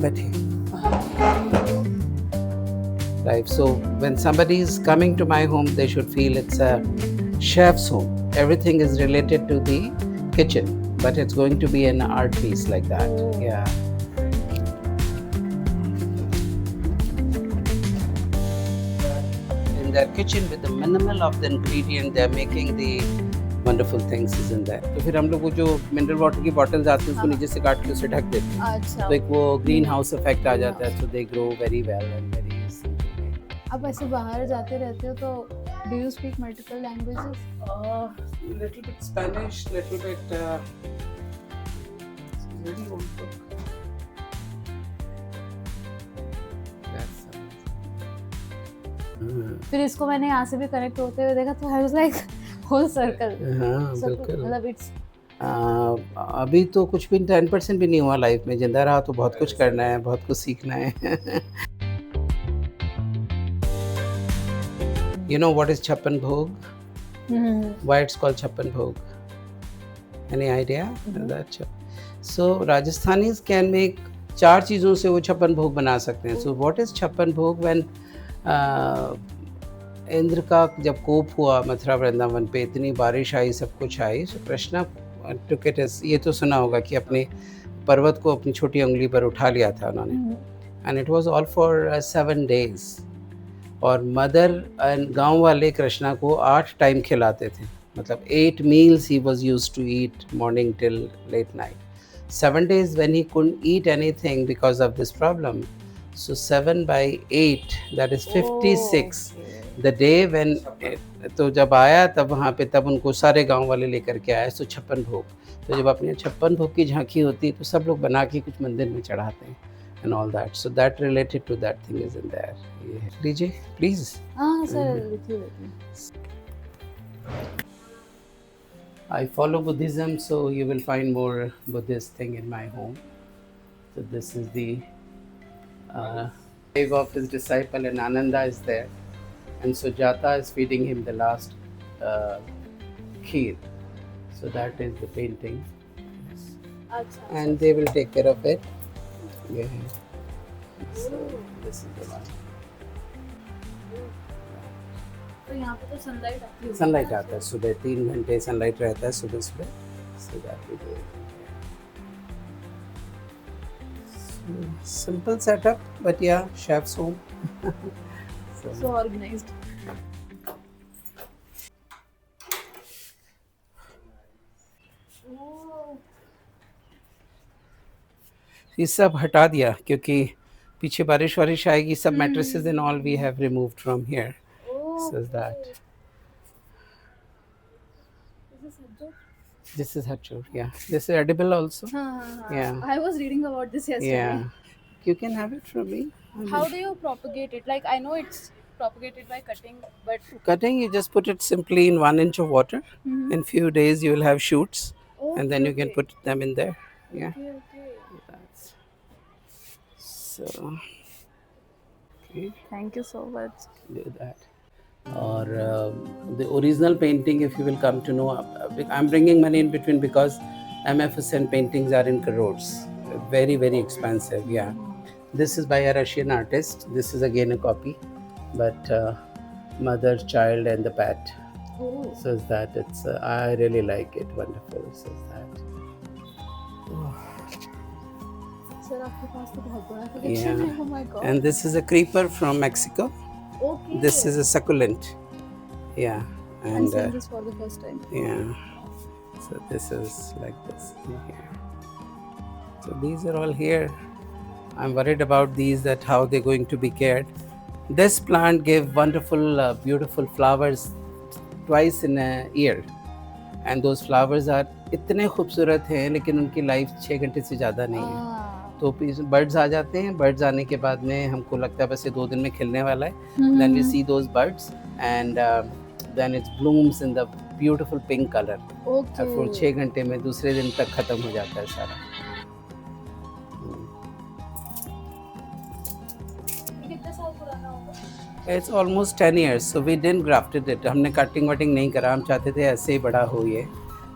बैठिए. Right. So when somebody is coming to my home, they should feel it's a chef's home. Everything is related to the kitchen, but it's going to be an art piece like that. Yeah. In their kitchen, with the minimal of the ingredient, they're making the wonderful things is in there. तो फिर हम लोग वो जो mineral water की bottles आती हैं उसको नीचे से काट के उसे ढक देते हैं. अच्छा. तो एक वो ग्रीन हाउस इफेक्ट आ जाता है. So they grow very well and very simple. आप ऐसे बाहर जाते रहते हो तो do you speak multiple languages? Little bit Spanish, little bit very old book. That's फिर इसको मैंने यहाँ से भी कनेक्ट होते हुए देखा तो I was like whole circle. हाँ सब बिल्कुल. मतलब it's अभी तो कुछ भी 10% भी नहीं हुआ लाइफ में. जिंदा रहा तो बहुत कुछ करना है, बहुत कुछ सीखना है. You know what is Chappan Bhog? Why it's called Chappan Bhog? Any idea? That so Rajasthanis can make 4 चीज़ों से वो छप्पन भोग बना सकते हैं. So what is छप्पन भोग? When इंद्र का जब कोप हुआ मथुरा वृंदावन पे, इतनी बारिश आई, सब कुछ आई, so Krishna took it as, ये तो सुना होगा कि अपने पर्वत को अपनी छोटी उंगली पर उठा लिया था उन्होंने. And it was all for 7 days. और मदर गांव वाले कृष्णा को 8 टाइम खिलाते थे. मतलब 8 meals he was used to eat morning till late night. 7 days when he couldn't eat anything because of this problem. So 7 by 8, that is 56. The day when तो जब आया तब वहाँ पे तब उनको सारे गांव वाले लेकर के आए. सो छप्पन भोग. तो जब अपने छप्पन भोग की झांकी होती है तो सब लोग बना के कुछ मंदिर में चढ़ाते हैं. And all that. So that related to that thing is in there. लीजिए, please. हाँ sir. I follow Buddhism, so you will find more Buddhist thing in my home. So this is the grave of his disciple, and Ananda is there, and Sujata is feeding him the last kheer. So that is the painting, and they will take care of it. Yeah. So this is the one. तो यहाँ पे तो sunlight आती है. Sunlight आता है सुबह 3 घंटे सनलाइट रहता है सुबह सुबह. So that we do. Simple setup, but yeah, chef's home. So organized. ये सब हटा दिया क्योंकि पीछे बारिश वारिश आएगी. सब mattresses and all we have removed from here. So that. This is hachur. Yeah. This is edible also. Yeah. I was reading about this yesterday. Yeah. You can have it from me. How do you propagate it? Like I know it's propagated by cutting, but Cutting, you just put it simply in 1 inch of water. In few days you will have shoots, and then you can put them in there. Yeah. okay. That's so. Okay. Thank you so much. Do that. Or the original painting, if you will come to know, I'm bringing money in between because MFSN paintings are in crores. Very, very expensive. Yeah. This is by a Russian artist. This is again a copy, but mother, child, and the pet. So is that it's I really like it. Wonderful. So is that. Sir, आपके पास तो बहुत बड़ा collection है. Oh my God. And this is a creeper from Mexico. Okay. This is a succulent. Yeah. I'm And seeing this for the first time. yeah. So this is like this here. So these are all here. I'm worried about these, that how they're going to be cared. This plant gave wonderful, beautiful flowers twice in a year. And those flowers are इतने खूबसूरत हैं लेकिन उनकी life 6 घंटे से ज़्यादा नहीं है. तो बर्ड्स आ जाते हैं. बर्ड्स आने के बाद में हमको लगता है बस ये 2 दिन में खिलने वाला है. Then we see those birds and then it blooms in the beautiful pink color. Okay. और फिर 6 घंटे में दूसरे दिन तक ख़त्म हो जाता है सारा. कितने साल पुराना होगा? It's almost 10 years, so we didn't grafted it. हमने कटिंग वटिंग नहीं करा. हम चाहते थे ऐसे ही बड़ा हो ये,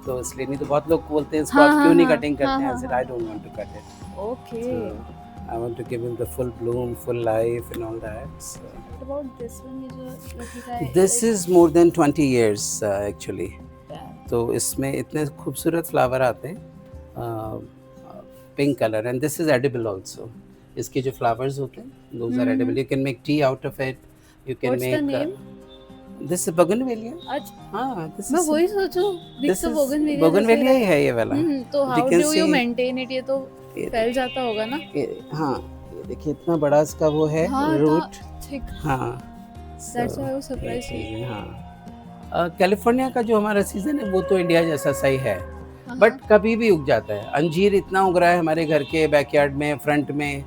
तो इसलिए. नहीं तो बहुत लोग बोलते हैं इसको आप क्यों नहीं कटिंग करते हैं. I said I don't want to cut it. Okay. I want to give him the full bloom, full life, and all that. So. What about this one? ये जो लड़की का है, This like, is more than 20 years actually. damn. तो इसमें इतने खूबसूरत flower आते हैं, pink colour, and this is edible also. इसके जो फ्लावर्स होते हैं, those are edible. You can make tea out of it. You can What's the name? Make this bougainvillea. अच्छा, हाँ, दिस मैं इज वही सोचूं, दिख दिस तो इज बोगनवेलिया बोगनवेलिया ही है ये वाला. तो You how can do you see- maintain it? ये तो फैल जाता होगा ना. हाँ, ये देखिए इतना बड़ा इसका वो है हाँ, रूट. ठीक. हाँ, That's why I was surprised. हाँ, कैलिफोर्निया का जो हमारा सीजन है वो तो इंडिया जैसा सही है, हाँ, बट कभी भी उग जाता है. अंजीर इतना उग रहा है हमारे घर के बैकयार्ड में, फ्रंट में,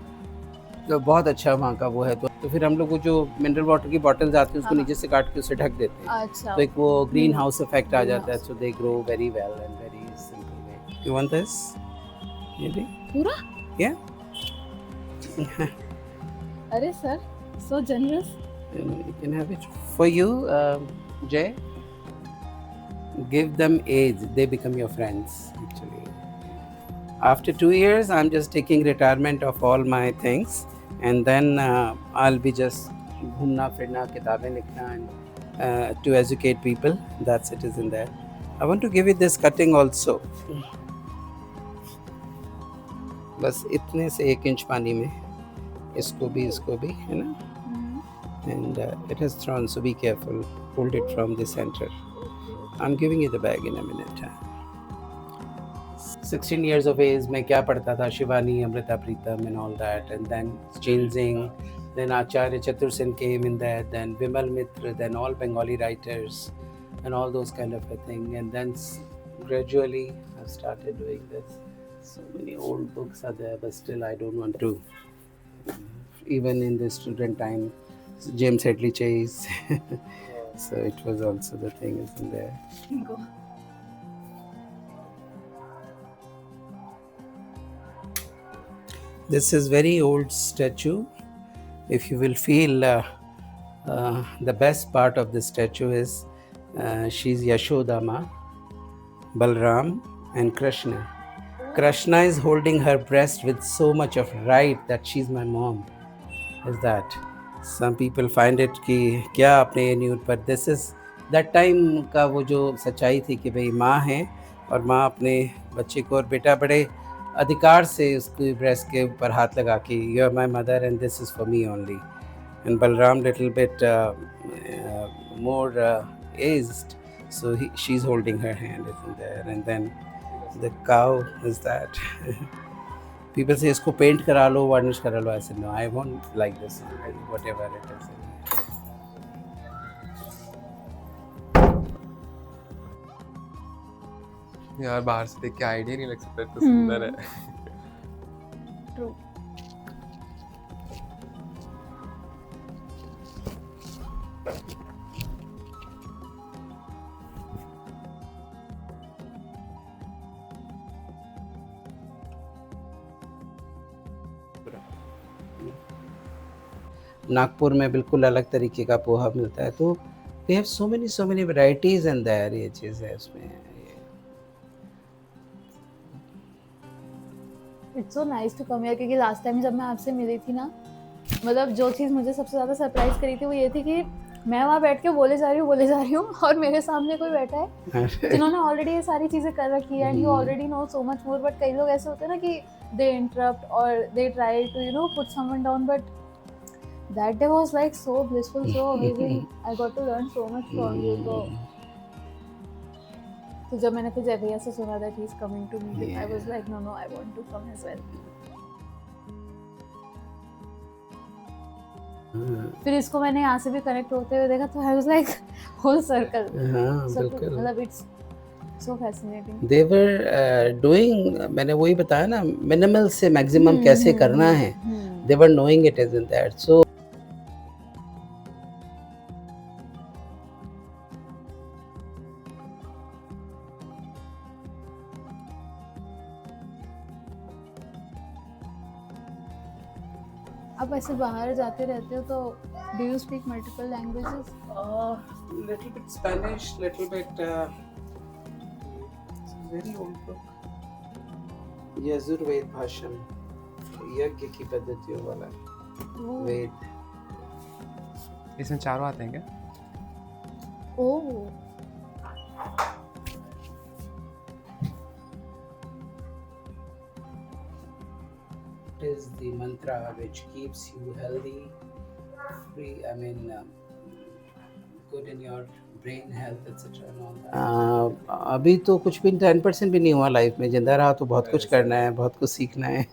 तो बहुत अच्छा वहाँ का वो है. तो फिर हम लोग वो जो मिनरल वाटर की बॉटल्स आती हैं उसको हाँ. नीचे से काट के उसे ढक देते हैं. अच्छा. तो एक वो ग्रीन हाउस इफेक्ट आ Green जाता है. house. So they grow very well and very simple way. You want this? ये भी पूरा? या अरे sir, so generous. you can have it for you, Jay. Give them age, they become your friends actually. After 2 years I'm just taking retirement of all my things, and then I'll be just घूमना फिरना, किताबें लिखना, and to educate people. That's it is in there. I want to give you this cutting also. बस इतने से 1 inch पानी में इसको भी है ना. And it has thrown, so be careful. Hold it from the center. I'm giving you the bag in a minute. 16 years of age में क्या पढ़ता था, Shivani, Amrita Pritam and all that, and then changing, then Acharya Chatur Sen came in there, then Vimal Mitra, then all Bengali writers and all those kind of a thing, and then gradually I started doing this. So many old books are there, but still I don't want to, even in the student time, James Headley Chase. So it was also the thing is in there. Go. This is very old statue. If you will feel the best part of the statue is she's Yashodama, Balram and Krishna. Krishna is holding her breast with so much of pride that she's my mom. Is that? Some people find it कि क्या आपने ये nude पर. This is that time का वो जो सच्चाई थी कि भाई माँ है और माँ अपने बच्चे को, और बेटा बड़े अधिकार से उसके ब्रेस्ट के ऊपर हाथ लगा के, you are my mother and this is for me only. And Balram little bit more aged, so she's holding her hand is in there, and then the cow is that. People say इसको paint करा लो, varnish करा लो. I said no, I won't like this, whatever it is. यार बाहर से देख के idea नहीं लग सकता, इतना सुंदर है. True. नागपुर में बिल्कुल अलग तरीके का पोहा मिलता है. तो they have so many varieties and there. ये चीज़ है इसमें. It's so nice to come here, क्योंकि लास्ट टाइम जब मैं आपसे मिली थी ना, मतलब जो चीज़ मुझे सबसे ज़्यादा सरप्राइज करी थी वो ये थी कि मैं वहाँ बैठ के बोले जा रही हूँ और मेरे सामने कोई बैठा है जिन्होंने ऑलरेडी ये सारी चीज़ें कर रखी है, and you already know so much more. But कई लोग ऐसे होते हैं ना कि दे इंटरप्ट और they try to put someone down, but that day was like so blissful, so amazing. I got to learn so much from you. तो जब मैंने फिर जय भैया से सुना that he is coming to me, I was like no I want to come as well. फिर इसको मैंने यहाँ से भी कनेक्ट होते हुए देखा तो I was like whole circle. हाँ बिल्कुल. मतलब it's so fascinating. They were doing, मैंने वही बताया ना, मिनिमल से मैक्सिमम कैसे करना है. They were knowing it is in that. So आप ऐसे बाहर जाते रहते हो तो do you speak multiple languages? little bit Spanish, little bit it's a very old book, Yajurved Bhashan. यज्ञ की पद्धतियों वाला ओह वेद। इसमें चारों आते हैं क्या? ओह It is the mantra which keeps you healthy, free. I mean, good in your brain health, etc. and all that. अभी तो कुछ भी 10% भी नहीं हुआ लाइफ में, जिंदा रहा तो बहुत कुछ करना है, बहुत कुछ सीखना है।